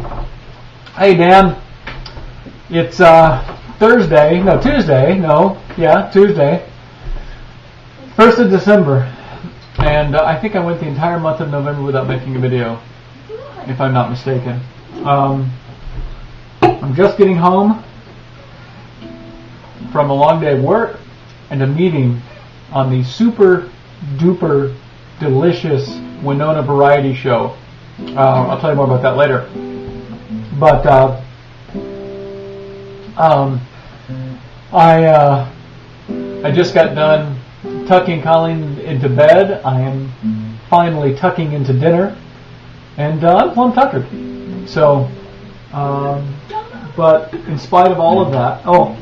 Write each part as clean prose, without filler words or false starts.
Hey Dan, it's Tuesday, 1st of December, and I think I went the entire month of November without making a video, if I'm not mistaken. I'm just getting home from a long day of work and a meeting on the super duper delicious Winona Variety Show. I'll tell you more about that later. But I just got done tucking Colleen into bed. I am finally tucking into dinner, and I'm plumb tuckered. So, but in spite of all of that, let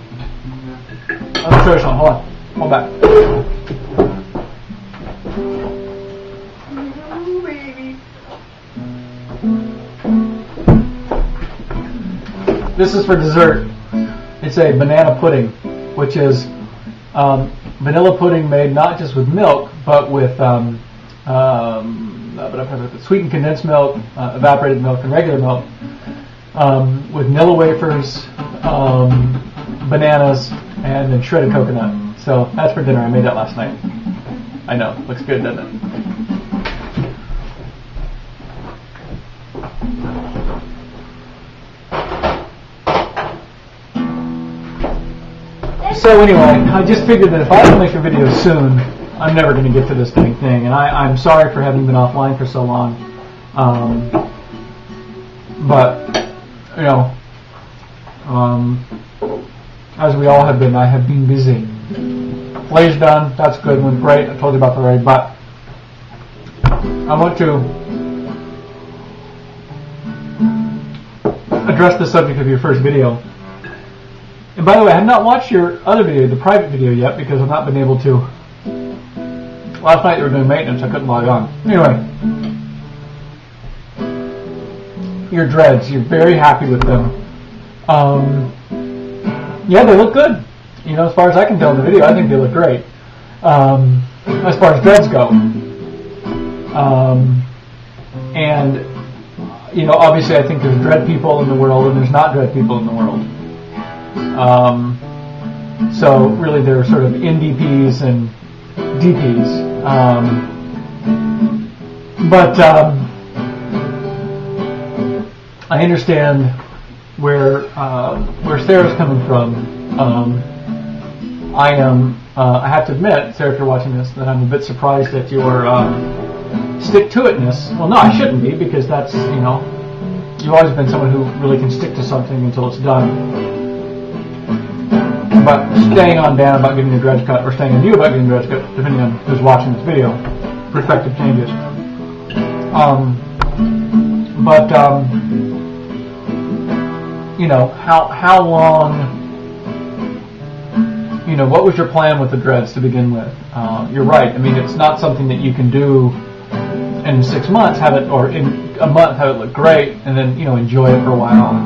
me show you something. Hold back. This is for dessert. It's a banana pudding, which is vanilla pudding made not just with milk, but with sweetened condensed milk, evaporated milk, and regular milk, with Nilla wafers, bananas, and then shredded coconut. So that's for dinner. I made that last night. I know, looks good, doesn't it? So anyway, I just figured that if I don't make a video soon, I'm never going to get to this dang thing, and I'm sorry for having been offline for so long. But you know, as we all have been, I have been busy. Play's done. That's good. Went great. I told you about the raid, but I want to address the subject of your first video. And by the way, I have not watched your other video, the private video, yet because I've not been able to. Last night they were doing maintenance, I couldn't log on. Anyway, your dreads, you're very happy with them. Yeah, they look good. You know, as far as I can tell in the video, I think they look great. As far as dreads go. And, you know, obviously I think there's dread people in the world and there's not dread people in the world. So really they're sort of NDPs and DPs. But I understand where Sarah's coming from. I have to admit, Sarah, if you're watching this, that I'm a bit surprised at your stick-to-itness. Well, no, I shouldn't be, because that's, you know, you've always been someone who really can stick to something until it's done. But staying on Dan about getting your dreads cut, or staying on you about getting your dreads cut, depending on who's watching this video, perspective changes. You know, how long, you know, what was your plan with the dreads to begin with? You're right. I mean, it's not something that you can do in 6 months, have it, or in a month have it look great, and then, you know, enjoy it for a while.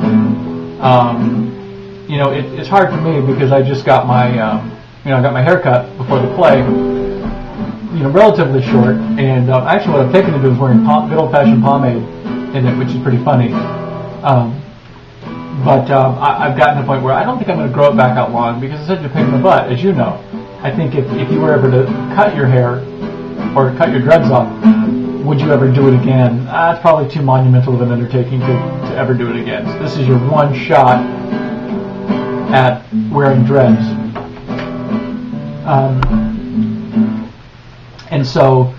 You know, it's hard for me because I just got my, you know, I got my hair cut before the play, you know, relatively short, and actually what I've taken to do is wearing good old-fashioned pomade in it, which is pretty funny. But I've gotten to the point where I don't think I'm going to grow it back out long because it's such a pain in the butt, as you know. I think if you were ever to cut your hair or cut your dreads off, would you ever do it again? It's probably too monumental of an undertaking to ever do it again. So this is your one shot at wearing dreads. And so,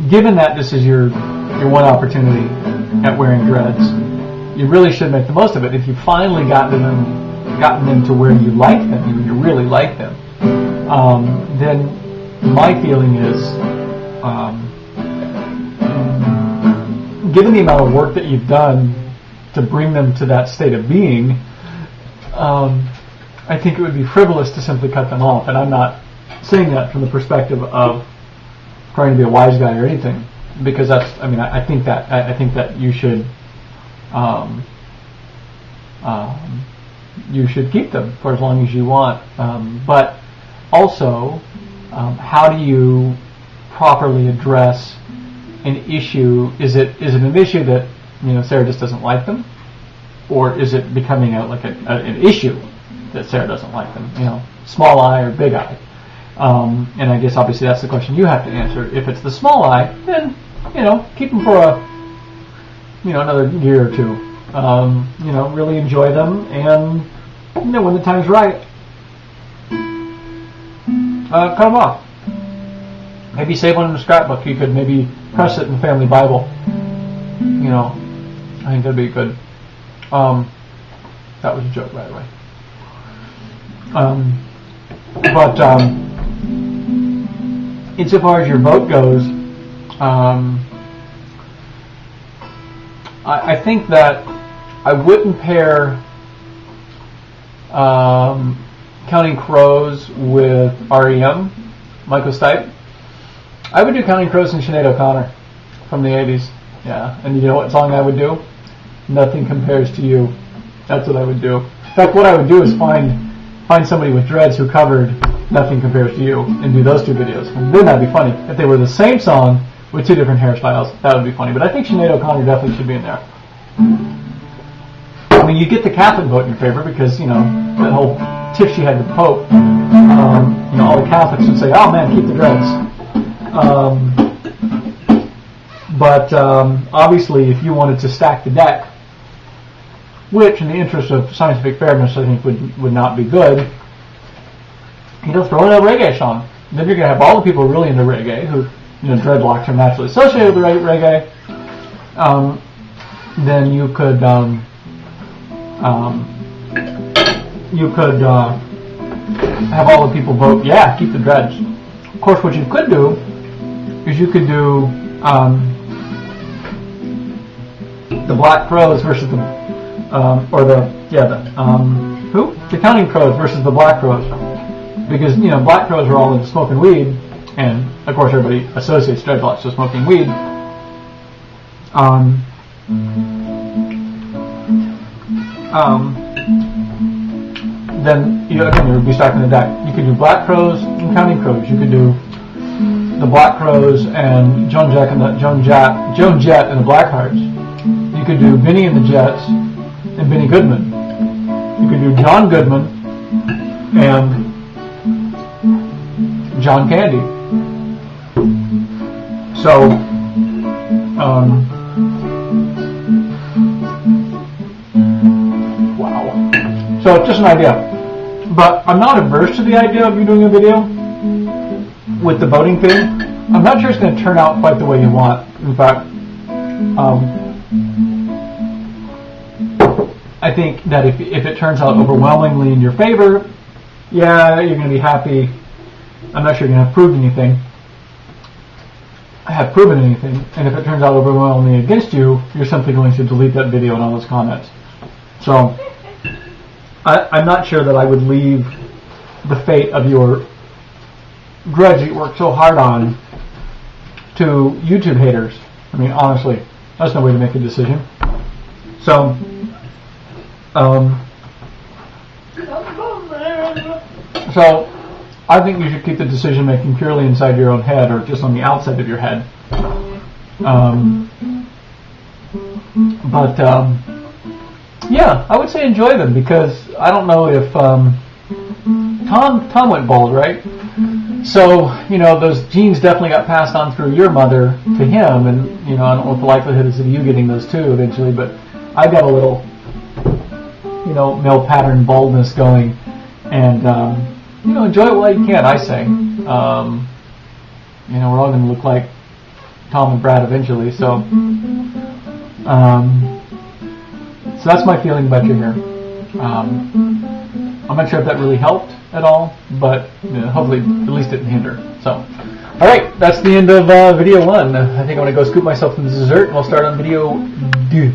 given that this is your one opportunity at wearing dreads, you really should make the most of it. If you've finally gotten them to where you like them, you really like them, then my feeling is, given the amount of work that you've done to bring them to that state of being, I think it would be frivolous to simply cut them off. And I'm not saying that from the perspective of trying to be a wise guy or anything, because that's, I mean, I think that you should keep them for as long as you want. But also, how do you properly address an issue? Is it an issue that, you know, Sarah just doesn't like them? or is it becoming an issue that Sarah doesn't like them? You know, small eye or big eye? And I guess obviously that's the question you have to answer. If it's the small eye, then keep them for another year or two. Really enjoy them, and when the time's right, cut them off. Maybe save one in the scrapbook. You could maybe press it in the family Bible. I think that'd be good. That was a joke, by the way. But insofar as your vote goes, I think that I wouldn't pair Counting Crows with REM, Michael Stipe. I would do Counting Crows and Sinead O'Connor from the 80s. Yeah, and you know what song I would do? Nothing Compares to You. That's what I would do. In fact, what I would do is find somebody with dreads who covered Nothing Compares to You and do those two videos. And then that'd be funny. If they were the same song with two different hairstyles, that would be funny. But I think Sinead O'Connor definitely should be in there. I mean, you get the Catholic vote in your favor because, that whole tiff she had with the Pope. All the Catholics would say, oh man, keep the dreads. But obviously, if you wanted to stack the deck, which in the interest of scientific fairness I think would not be good, throw in a reggae song. Then you're going to have all the people really into reggae, who, dreadlocks are naturally associated with reggae. Then you could have all the people vote, yeah, keep the dreads. Of course, what you could do is you could do the Black Crows versus the Counting Crows versus the Black Crows, because Black Crows are all into smoking weed, and of course everybody associates dreadlocks with smoking weed. Then again, you would be stacking the deck. You could do Black Crows and Counting Crows. You could do the Black Crows and Joan Jett and the Blackhearts. You could do Benny and the Jets and Benny Goodman. You could do John Goodman and John Candy. So, wow. So just an idea. But I'm not averse to the idea of you doing a video with the voting thing. I'm not sure it's going to turn out quite the way you want. In fact, I think that if it turns out overwhelmingly in your favor, yeah, you're going to be happy. I'm not sure you're going to have proven anything. And if it turns out overwhelmingly against you, you're simply going to delete that video and all those comments. So, I'm not sure that I would leave the fate of your grudge that you worked so hard on to YouTube haters. I mean, honestly, that's no way to make a decision. So, I think you should keep the decision making purely inside your own head, or just on the outside of your head. Yeah, I would say enjoy them, because I don't know if Tom went bald, right? So those genes definitely got passed on through your mother to him, and I don't know what the likelihood is of you getting those too eventually. But I got a little male pattern baldness going, and enjoy it while you can. I say, we're all going to look like Tom and Brad eventually, so. So that's my feeling about your hair. I'm not sure if that really helped at all, but hopefully at least it didn't hinder. So, alright, that's the end of video 1. I think I'm going to go scoop myself some dessert, and we'll start on video 2.